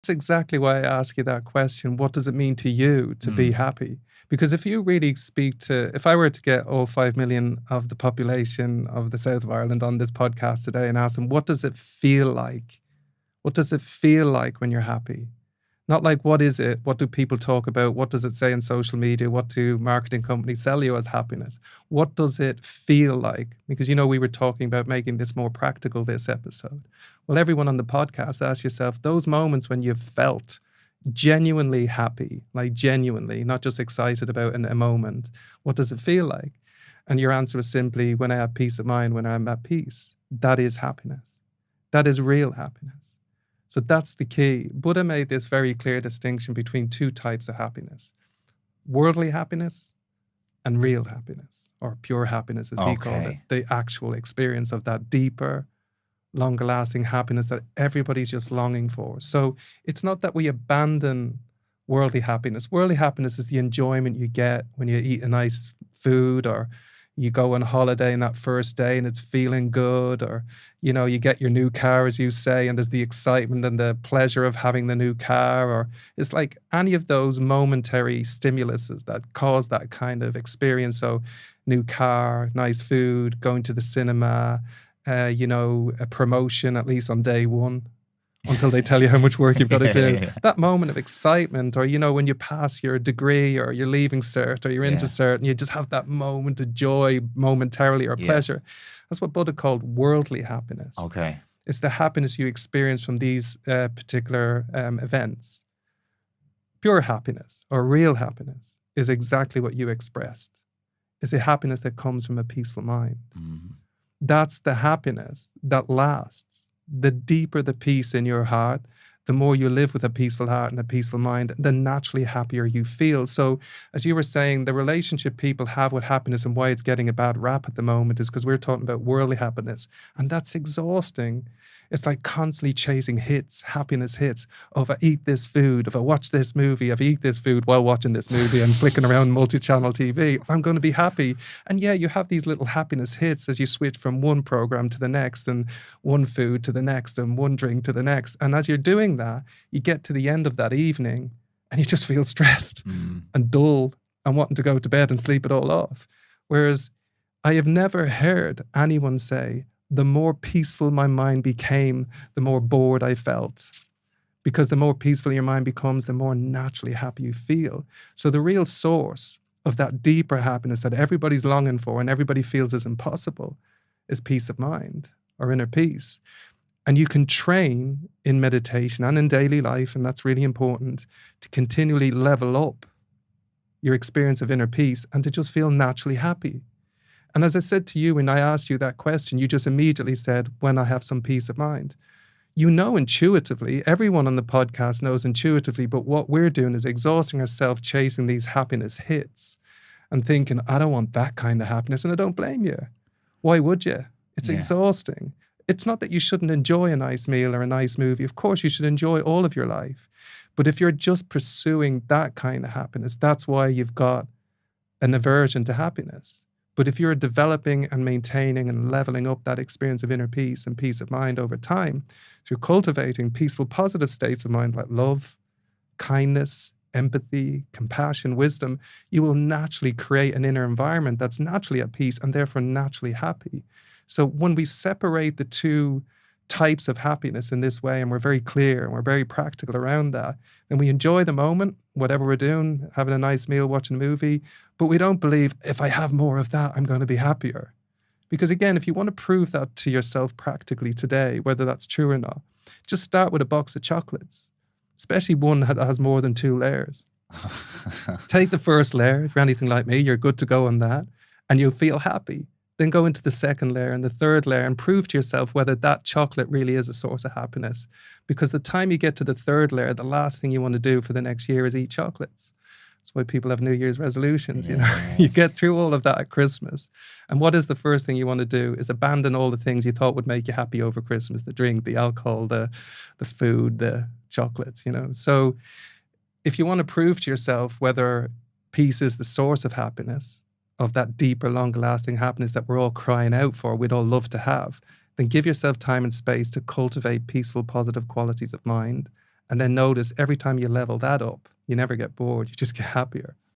That's exactly why I ask you that question. What does it mean to you to be happy? Because if you really if I were to get all 5 million of the population of the south of Ireland on this podcast today and ask them, what does it feel like? What does it feel like when you're happy? Not like, what is it? What do people talk about? What does it say in social media? What do marketing companies sell you as happiness? What does it feel like? Because, we were talking about making this more practical this episode. Well, everyone on the podcast, ask yourself those moments when you've felt genuinely happy, like genuinely, not just excited about in a moment. What does it feel like? And your answer is simply, when I have peace of mind, when I'm at peace. That is happiness. That is real happiness. So that's the key. Buddha made this very clear distinction between two types of happiness: worldly happiness and real happiness, or pure happiness, as he called it. The actual experience of that deeper, longer lasting happiness that everybody's just longing for. So it's not that we abandon worldly happiness. Worldly happiness is the enjoyment you get when you eat a nice food, or you go on holiday in that first day and it's feeling good, or, you get your new car, as you say, and there's the excitement and the pleasure of having the new car, or it's like any of those momentary stimuluses that cause that kind of experience. So new car, nice food, going to the cinema, a promotion, at least on day one, until they tell you how much work you've got to do. That moment of excitement, or, when you pass your degree, or you're leaving cert, or you're into cert, and you just have that moment of joy momentarily, or pleasure. That's what Buddha called worldly happiness. Okay. It's the happiness you experience from these particular events. Pure happiness, or real happiness, is exactly what you expressed. It's the happiness that comes from a peaceful mind. Mm-hmm. That's the happiness that lasts. The deeper the peace in your heart, the more you live with a peaceful heart and a peaceful mind, the naturally happier you feel. So, as you were saying, the relationship people have with happiness and why it's getting a bad rap at the moment is because we're talking about worldly happiness. And that's exhausting. It's like constantly chasing hits, happiness hits. Oh, if I eat this food, if I watch this movie, if I eat this food while watching this movie and flicking around multi-channel TV, I'm going to be happy. And yeah, you have these little happiness hits as you switch from one program to the next, and one food to the next, and one drink to the next. And as you're doing that, you get to the end of that evening and you just feel stressed and dull and wanting to go to bed and sleep it all off. Whereas I have never heard anyone say, the more peaceful my mind became, the more bored I felt. Because the more peaceful your mind becomes, the more naturally happy you feel. So the real source of that deeper happiness that everybody's longing for and everybody feels is impossible is peace of mind, or inner peace. And you can train in meditation and in daily life, and that's really important, to continually level up your experience of inner peace and to just feel naturally happy. And as I said to you when I asked you that question, you just immediately said, when I have some peace of mind. You know intuitively, everyone on the podcast knows intuitively, but what we're doing is exhausting ourselves chasing these happiness hits and thinking, I don't want that kind of happiness, and I don't blame you. Why would you? It's exhausting. It's not that you shouldn't enjoy a nice meal or a nice movie. Of course, you should enjoy all of your life. But if you're just pursuing that kind of happiness, that's why you've got an aversion to happiness. But if you're developing and maintaining and leveling up that experience of inner peace and peace of mind over time through cultivating peaceful, positive states of mind like love, kindness, empathy, compassion, wisdom, you will naturally create an inner environment that's naturally at peace and therefore naturally happy. So when we separate the two types of happiness in this way, and we're very clear and we're very practical around that, then we enjoy the moment, whatever we're doing, having a nice meal, watching a movie, but we don't believe, if I have more of that, I'm going to be happier. Because again, if you want to prove that to yourself practically today, whether that's true or not, just start with a box of chocolates, especially one that has more than 2 layers. Take the first layer. If you're anything like me, you're good to go on that, and you'll feel happy. Then go into the second layer and the third layer and prove to yourself whether that chocolate really is a source of happiness. Because the time you get to the third layer, the last thing you want to do for the next year is eat chocolates. That's why people have New Year's resolutions, you know. You get through all of that at Christmas. And what is the first thing you want to do is abandon all the things you thought would make you happy over Christmas: the drink, the alcohol, the food, the chocolates, you know. So if you want to prove to yourself whether peace is the source of happiness, of that deeper, longer lasting happiness that we're all crying out for, we'd all love to have, then give yourself time and space to cultivate peaceful, positive qualities of mind And then notice every time you level that up, you never get bored. You just get happier.